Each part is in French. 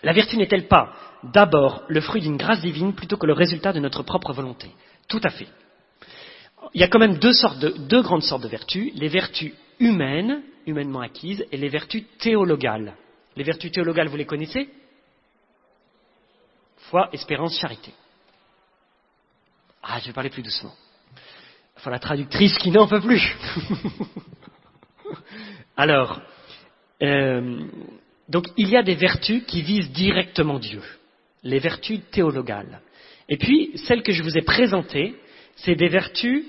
La vertu n'est-elle pas d'abord le fruit d'une grâce divine plutôt que le résultat de notre propre volonté? Tout à fait. Il y a quand même deux grandes sortes de vertus, les vertus humaines, humainement acquises, et les vertus théologales. Les vertus théologales, vous les connaissez? Foi, espérance, charité. Ah, je vais parler plus doucement. Enfin, la traductrice qui n'en peut plus. Alors, donc il y a des vertus qui visent directement Dieu, les vertus théologales. Et puis, celles que je vous ai présentées, c'est des vertus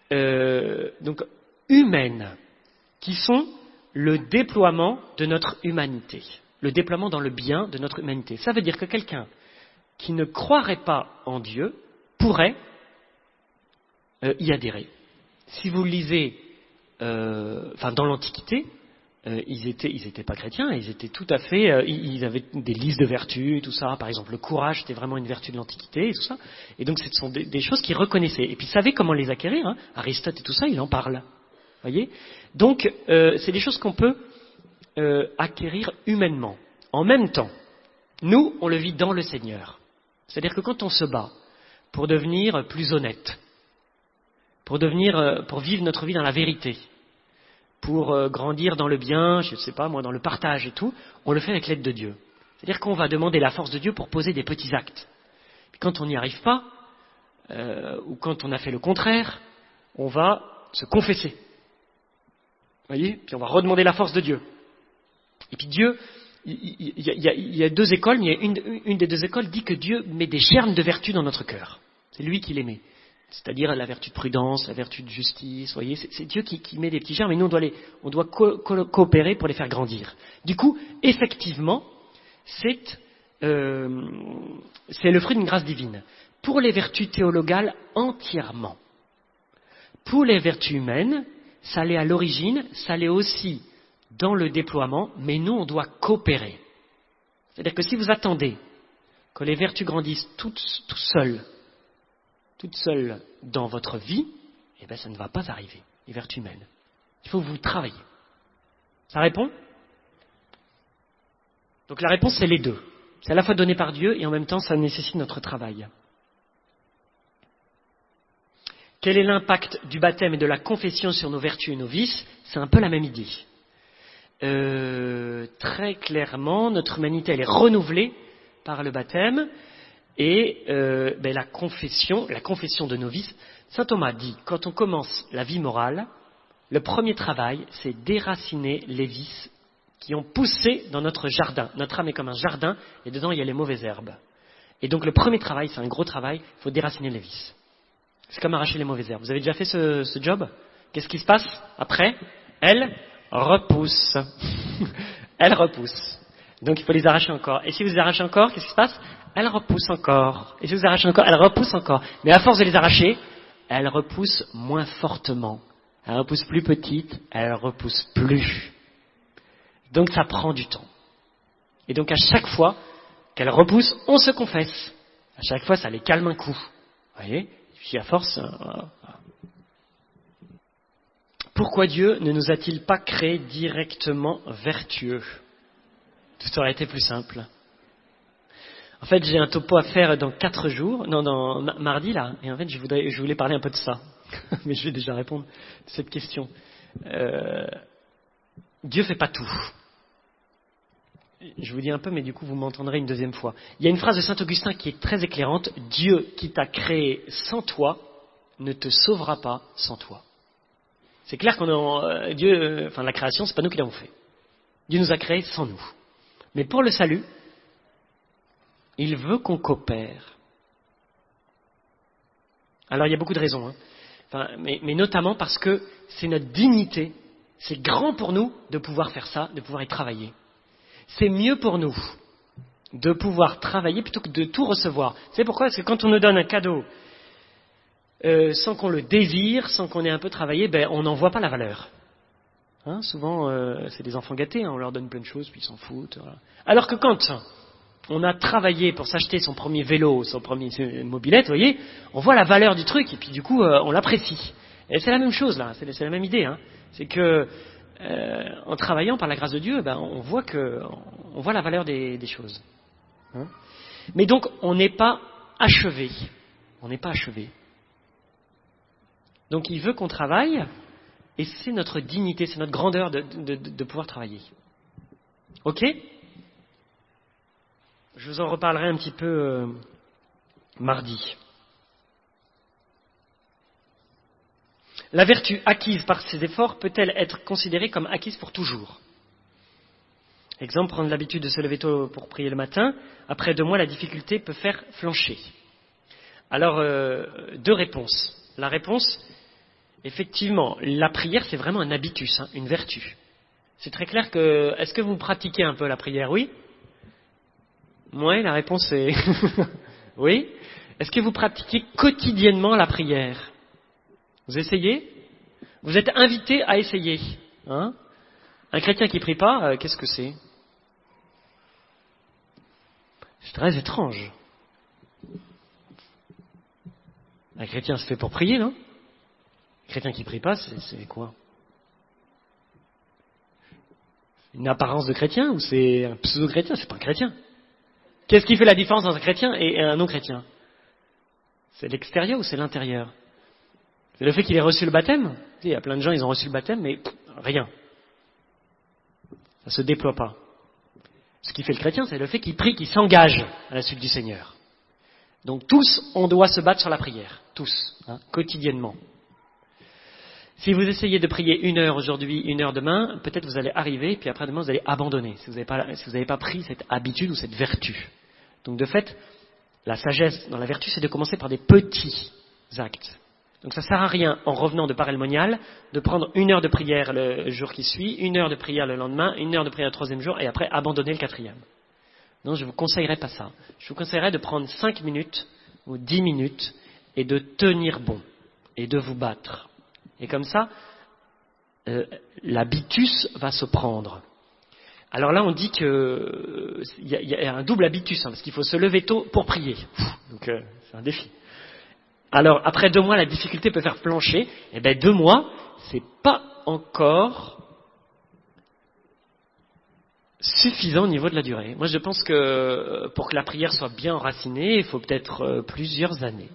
donc humaines, qui sont le déploiement de notre humanité, le déploiement dans le bien de notre humanité. Ça veut dire que quelqu'un qui ne croirait pas en Dieu pourrait y adhérer. Si vous lisez, dans l'Antiquité, ils étaient pas chrétiens, ils étaient tout à fait, ils avaient des listes de vertus, tout ça. Par exemple, le courage, c'était vraiment une vertu de l'Antiquité, et tout ça. Et donc, ce sont des choses qu'ils reconnaissaient. Et puis, ils savaient comment les acquérir. Hein. Aristote et tout ça, il en parle. Voyez. Donc, c'est des choses qu'on peut acquérir humainement. En même temps, nous, on le vit dans le Seigneur. C'est-à-dire que quand on se bat pour devenir plus honnête, pour vivre notre vie dans la vérité, pour grandir dans le bien, je ne sais pas moi, dans le partage et tout, on le fait avec l'aide de Dieu. C'est-à-dire qu'on va demander la force de Dieu pour poser des petits actes. Puis quand on n'y arrive pas, ou quand on a fait le contraire, on va se confesser. Vous voyez? Puis on va redemander la force de Dieu. Et puis Dieu, il y a deux écoles, mais une des deux écoles dit que Dieu met des germes de vertu dans notre cœur. C'est lui qui les met. C'est-à-dire la vertu de prudence, la vertu de justice, vous voyez, c'est Dieu qui met des petits germes, et nous on doit coopérer pour les faire grandir. Du coup, effectivement, c'est le fruit d'une grâce divine. Pour les vertus théologales, entièrement. Pour les vertus humaines, ça l'est à l'origine, ça l'est aussi dans le déploiement, mais nous on doit coopérer. C'est-à-dire que si vous attendez que les vertus grandissent toutes seules dans votre vie, eh bien ça ne va pas arriver, les vertus humaines. Il faut que vous travaillez. Ça répond? Donc la réponse, c'est les deux. C'est à la fois donné par Dieu et en même temps, ça nécessite notre travail. Quel est l'impact du baptême et de la confession sur nos vertus et nos vices? C'est un peu la même idée. Très clairement, notre humanité, elle est renouvelée par le baptême. Et la confession de nos vices, saint Thomas dit, quand on commence la vie morale, le premier travail, c'est déraciner les vices qui ont poussé dans notre jardin. Notre âme est comme un jardin, et dedans il y a les mauvaises herbes. Et donc le premier travail, c'est un gros travail, il faut déraciner les vices. C'est comme arracher les mauvaises herbes. Vous avez déjà fait ce job? Qu'est-ce qui se passe après? Elle repousse. Elle repousse. Donc il faut les arracher encore. Et si vous les arrachez encore, qu'est-ce qui se passe? Elle repousse encore. Et si vous arrachez encore, elle repousse encore. Mais à force de les arracher, elle repousse moins fortement. Elle repousse plus petite, elle repousse plus. Donc ça prend du temps. Et donc à chaque fois qu'elle repousse, on se confesse. À chaque fois, ça les calme un coup. Vous voyez? Et puis à force... Pourquoi Dieu ne nous a-t-il pas créés directement vertueux? Tout aurait été plus simple. En fait, j'ai un topo à faire dans 4 jours, dans mardi là, et en fait, je voulais parler un peu de ça, mais je vais déjà répondre à cette question. Dieu fait pas tout. Je vous dis un peu, mais du coup, vous m'entendrez une deuxième fois. Il y a une phrase de saint Augustin qui est très éclairante. Dieu qui t'a créé sans toi ne te sauvera pas sans toi. C'est clair Dieu, la création, c'est pas nous qui l'avons fait. Dieu nous a créés sans nous. Mais pour le salut, il veut qu'on coopère. Alors il y a beaucoup de raisons, mais notamment parce que c'est notre dignité, c'est grand pour nous de pouvoir faire ça, de pouvoir y travailler. C'est mieux pour nous de pouvoir travailler plutôt que de tout recevoir. Vous savez pourquoi? Parce que quand on nous donne un cadeau sans qu'on le désire, sans qu'on ait un peu travaillé, on n'en voit pas la valeur. Souvent, c'est des enfants gâtés, on leur donne plein de choses, puis ils s'en foutent. Voilà. Alors que quand on a travaillé pour s'acheter son premier vélo, son premier mobilette, vous voyez, on voit la valeur du truc, et puis du coup, on l'apprécie. Et c'est la même chose là, c'est la même idée. C'est que en travaillant par la grâce de Dieu, on voit la valeur des choses. Hein. Mais donc, on n'est pas achevé. On n'est pas achevé. Donc, il veut qu'on travaille, et c'est notre dignité, c'est notre grandeur de pouvoir travailler. Ok ? Je vous en reparlerai un petit peu mardi. La vertu acquise par ses efforts peut-elle être considérée comme acquise pour toujours ? Exemple, prendre l'habitude de se lever tôt pour prier le matin. Après 2 mois, la difficulté peut faire flancher. Alors, 2 réponses. La réponse, effectivement, la prière, c'est vraiment un habitus, une vertu. C'est très clair que... Est-ce que vous pratiquez un peu la prière ? Oui ? Oui, la réponse est... oui. Est-ce que vous pratiquez quotidiennement la prière ? Vous essayez ? Vous êtes invité à essayer. Hein ? Un chrétien qui ne prie pas, qu'est-ce que c'est ? C'est très étrange. Un chrétien se fait pour prier, non ? Un chrétien qui ne prie pas, c'est quoi ? Une apparence de chrétien ou c'est un pseudo-chrétien ? C'est pas un chrétien. Qu'est-ce qui fait la différence entre un chrétien et un non-chrétien ? C'est l'extérieur ou c'est l'intérieur ? C'est le fait qu'il ait reçu le baptême ? Il y a plein de gens, ils ont reçu le baptême, mais rien. Ça ne se déploie pas. Ce qui fait le chrétien, c'est le fait qu'il prie, qu'il s'engage à la suite du Seigneur. Donc tous, on doit se battre sur la prière. Tous, quotidiennement. Si vous essayez de prier 1 heure aujourd'hui, 1 heure demain, peut-être vous allez arriver, puis après demain vous allez abandonner, si vous n'avez pas pris cette habitude ou cette vertu. Donc de fait, la sagesse dans la vertu, c'est de commencer par des petits actes. Donc ça ne sert à rien, en revenant de Parel Monial, de prendre 1 heure de prière le jour qui suit, 1 heure de prière le lendemain, 1 heure de prière le 3e jour, et après abandonner le 4e. Non, je ne vous conseillerais pas ça. Je vous conseillerais de prendre 5 minutes ou 10 minutes et de tenir bon, et de vous battre. Et comme ça, l'habitus va se prendre. Alors là, on dit qu'il y a un double habitus, parce qu'il faut se lever tôt pour prier. Donc c'est un défi. Alors, après 2 mois, la difficulté peut faire plancher. Eh bien, 2 mois, c'est pas encore suffisant au niveau de la durée. Moi, je pense que pour que la prière soit bien enracinée, il faut peut-être plusieurs années.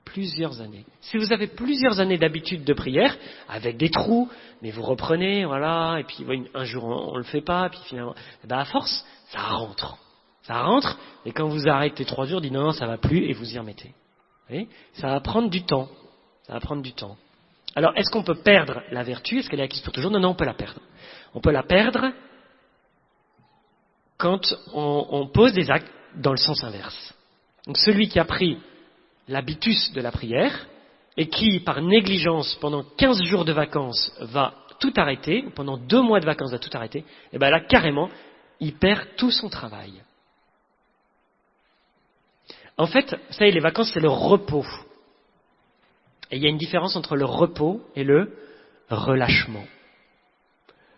Plusieurs années. Si vous avez plusieurs années d'habitude de prière, avec des trous, mais vous reprenez, voilà, et puis un jour on le fait pas, puis finalement, à force, ça rentre. Ça rentre, et quand vous arrêtez 3 jours, dites non, ça va plus, et vous y remettez. Vous voyez ? Ça va prendre du temps. Ça va prendre du temps. Alors, est-ce qu'on peut perdre la vertu ? Est-ce qu'elle est acquise pour toujours ? Non, non, on peut la perdre. On peut la perdre quand on pose des actes dans le sens inverse. Donc, celui qui a pris l'habitus de la prière et qui, par négligence, pendant 15 jours de vacances, va tout arrêter, pendant 2 mois de vacances va tout arrêter, et bien là, carrément, il perd tout son travail. En fait, vous savez, les vacances, c'est le repos. Et il y a une différence entre le repos et le relâchement.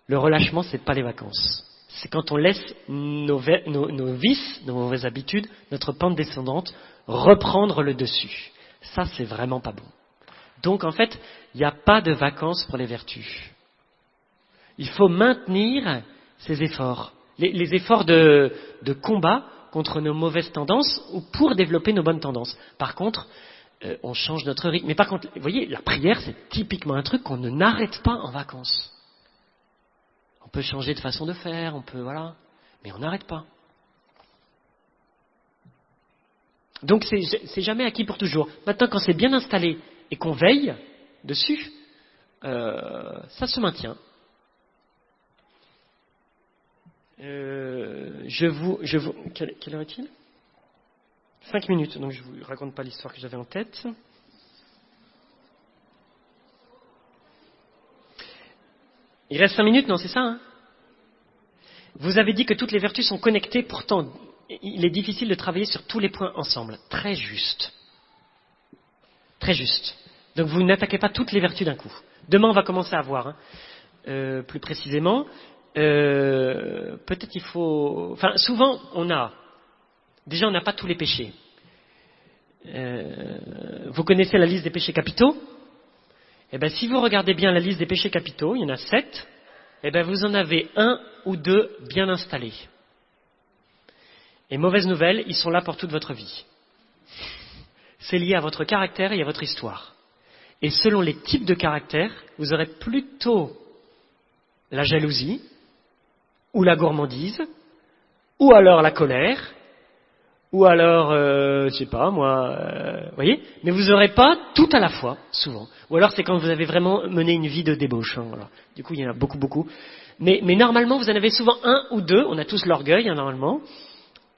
Le relâchement, c'est pas les vacances. C'est quand on laisse nos vices, nos mauvaises habitudes, notre pente descendante, reprendre le dessus. Ça, c'est vraiment pas bon. Donc, en fait, il n'y a pas de vacances pour les vertus. Il faut maintenir ces efforts. Les efforts de combat contre nos mauvaises tendances ou pour développer nos bonnes tendances. Par contre, on change notre rythme. Mais par contre, vous voyez, la prière, c'est typiquement un truc qu'on ne n'arrête pas en vacances. On peut changer de façon de faire, voilà, mais on n'arrête pas. Donc c'est jamais acquis pour toujours. Maintenant, quand c'est bien installé et qu'on veille dessus, ça se maintient. Quelle heure est-il ? 5 minutes, donc je ne vous raconte pas l'histoire que j'avais en tête. Il reste 5 minutes, non, c'est ça, hein ? Vous avez dit que toutes les vertus sont connectées, pourtant, il est difficile de travailler sur tous les points ensemble. Très juste. Très juste. Donc vous n'attaquez pas toutes les vertus d'un coup. Demain, on va commencer à voir, plus précisément. Peut-être il faut... Enfin, souvent, on n'a pas tous les péchés. Vous connaissez la liste des péchés capitaux ? Eh bien, si vous regardez bien la liste des péchés capitaux, il y en a 7. eh ben vous en avez un ou deux bien installés. Et mauvaise nouvelle, ils sont là pour toute votre vie. C'est lié à votre caractère et à votre histoire. Et selon les types de caractère, vous aurez plutôt la jalousie, ou la gourmandise, ou alors la colère, ou alors, je sais pas moi, voyez. Mais vous n'aurez pas tout à la fois, souvent. Ou alors c'est quand vous avez vraiment mené une vie de débauche. Hein, voilà. Du coup, il y en a beaucoup. Mais normalement, vous en avez souvent un ou deux. On a tous l'orgueil, hein, normalement.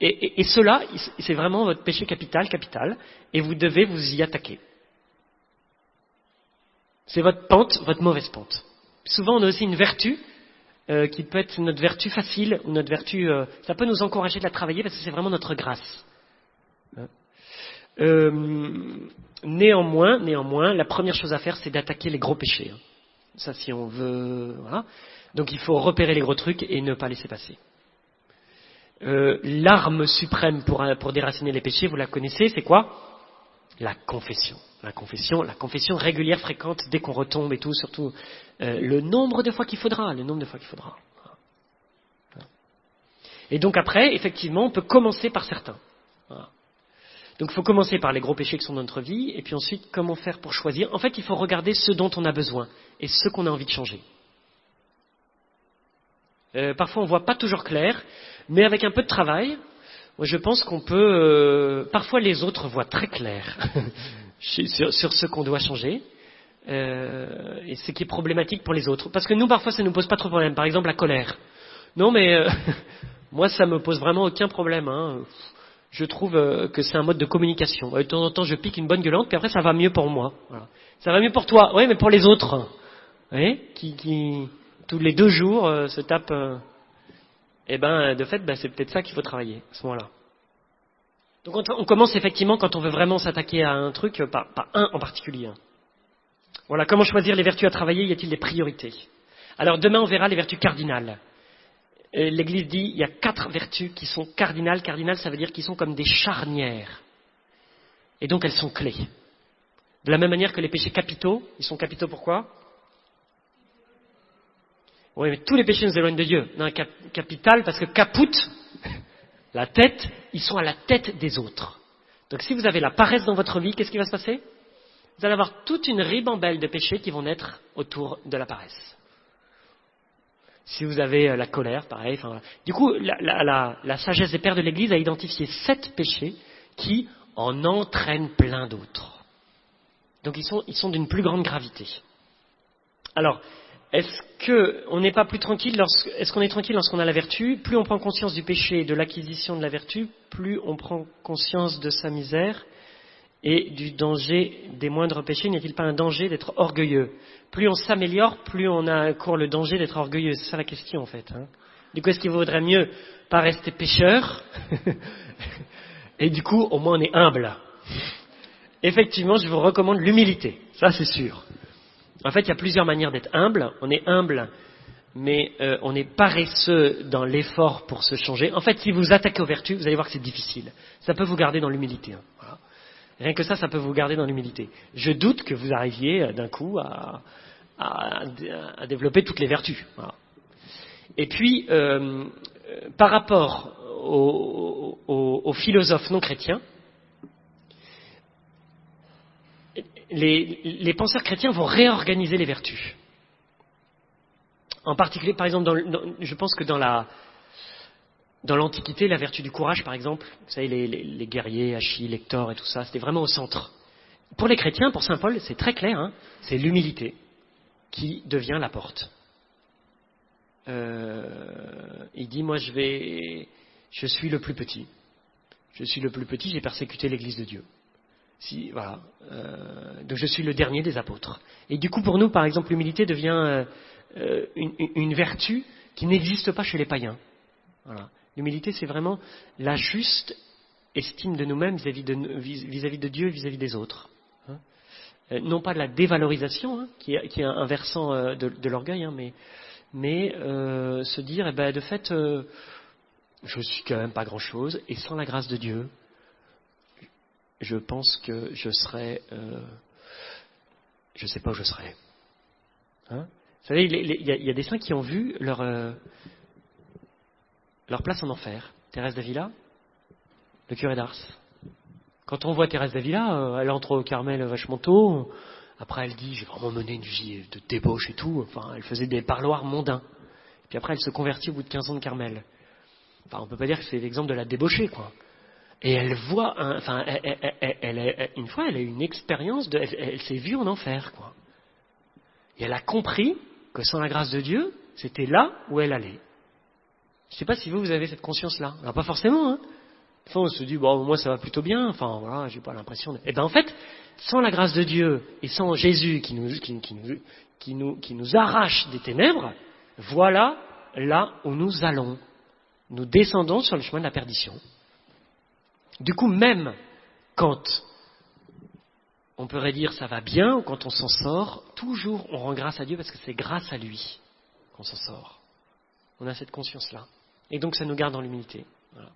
Et cela, c'est vraiment votre péché capital. Et vous devez vous y attaquer. C'est votre pente, votre mauvaise pente. Souvent, on a aussi une vertu qui peut être notre vertu facile ou notre vertu. Ça peut nous encourager de la travailler parce que c'est vraiment notre grâce. Néanmoins, la première chose à faire, c'est d'attaquer les gros péchés. Hein. Ça, si on veut. Voilà. Donc, il faut repérer les gros trucs et ne pas laisser passer. L'arme suprême pour déraciner les péchés, vous la connaissez, c'est quoi ? La confession. La confession régulière, fréquente, dès qu'on retombe et tout, surtout le nombre de fois qu'il faudra. Et donc après, effectivement, on peut commencer par certains. Voilà. Donc il faut commencer par les gros péchés qui sont dans notre vie, et puis ensuite, comment faire pour choisir ? En fait, il faut regarder ce dont on a besoin et ce qu'on a envie de changer. Parfois, on ne voit pas toujours clair, mais avec un peu de travail, moi, je pense qu'on peut... parfois, les autres voient très clair sur ce qu'on doit changer, et ce qui est problématique pour les autres. Parce que nous, parfois, ça ne nous pose pas trop de problème. Par exemple, la colère. Non, mais moi, ça me pose vraiment aucun problème. Hein. Je trouve que c'est un mode de communication. De temps en temps, je pique une bonne gueulante, puis après, ça va mieux pour moi. Voilà. Ça va mieux pour toi. Oui, mais pour les autres. Vous voyez, qui tous les 2 jours se tapent... eh ben, de fait, c'est peut-être ça qu'il faut travailler, à ce moment-là. Donc on commence effectivement, quand on veut vraiment s'attaquer à un truc, par un en particulier. Voilà, comment choisir les vertus à travailler ? Y a-t-il des priorités ? Alors demain, on verra les vertus cardinales. L'Église dit il y a 4 vertus qui sont cardinales. Cardinales, ça veut dire qu'ils sont comme des charnières. Et donc elles sont clés. De la même manière que les péchés capitaux, ils sont capitaux pourquoi ? Oui, mais tous les péchés nous éloignent de Dieu. Non, capital, parce que caput, la tête, ils sont à la tête des autres. Donc si vous avez la paresse dans votre vie, qu'est-ce qui va se passer ? Vous allez avoir toute une ribambelle de péchés qui vont naître autour de la paresse. Si vous avez la colère, pareil. Enfin, voilà. Du coup, la sagesse des pères de l'Église a identifié 7 péchés qui en entraînent plein d'autres. Donc ils sont d'une plus grande gravité. Alors, est-ce qu'on n'est pas plus tranquille est-ce qu'on est tranquille lorsqu'on a la vertu ? Plus on prend conscience du péché et de l'acquisition de la vertu, plus on prend conscience de sa misère et du danger des moindres péchés. N'y a-t-il pas un danger d'être orgueilleux ? Plus on s'améliore, plus on court le danger d'être orgueilleux. C'est ça la question en fait. Hein. Du coup, est-ce qu'il vaudrait mieux pas rester pécheur et du coup, au moins on est humble ? Effectivement, je vous recommande l'humilité. Ça, c'est sûr. En fait, il y a plusieurs manières d'être humble. On est humble, mais on est paresseux dans l'effort pour se changer. En fait, si vous attaquez aux vertus, vous allez voir que c'est difficile. Ça peut vous garder dans l'humilité. Hein. Voilà. Rien que ça peut vous garder dans l'humilité. Je doute que vous arriviez d'un coup à développer toutes les vertus. Voilà. Et puis, par rapport aux philosophes non chrétiens, les penseurs chrétiens vont réorganiser les vertus. En particulier, par exemple, je pense que dans l'Antiquité, la vertu du courage, par exemple, vous savez, les guerriers, Achille, Hector et tout ça, c'était vraiment au centre. Pour les chrétiens, pour saint Paul, c'est très clair, hein, c'est l'humilité qui devient la porte. Il dit, moi, je suis le plus petit. Je suis le plus petit, j'ai persécuté l'Église de Dieu. Voilà. Donc je suis le dernier des apôtres. Et du coup, pour nous, par exemple, l'humilité devient une vertu qui n'existe pas chez les païens. Voilà. L'humilité, c'est vraiment la juste estime de nous-mêmes vis-à-vis de Dieu, vis-à-vis des autres. Hein. Non pas de la dévalorisation, hein, qui est un versant de l'orgueil, hein, mais se dire, de fait, je suis quand même pas grand-chose, et sans la grâce de Dieu, je pense que je serais... je ne sais pas où je serais. Hein. Vous savez, il y a des saints qui ont vu leur place en enfer. Thérèse d'Avila, le curé d'Ars. Quand on voit Thérèse d'Avila, elle entre au Carmel vachement tôt. Après, elle dit, j'ai vraiment mené une vie de débauche et tout. Enfin, elle faisait des parloirs mondains. Puis après, elle se convertit au bout de 15 ans de Carmel. Enfin, on peut pas dire que c'est l'exemple de la débauchée, quoi. Et elle voit, une fois, elle a eu une expérience, elle s'est vue en enfer, quoi. Et elle a compris que sans la grâce de Dieu, c'était là où elle allait. Je ne sais pas si vous avez cette conscience-là. Alors, pas forcément, hein. Enfin, on se dit, bon, moi, ça va plutôt bien. Enfin, voilà, j'ai pas l'impression de... Eh ben, en fait, sans la grâce de Dieu et sans Jésus qui nous arrache des ténèbres, voilà là où nous allons. Nous descendons sur le chemin de la perdition. Du coup, même quand on pourrait dire ça va bien, ou quand on s'en sort, toujours on rend grâce à Dieu parce que c'est grâce à lui qu'on s'en sort. On a cette conscience-là. Et donc ça nous garde dans l'humilité. Voilà.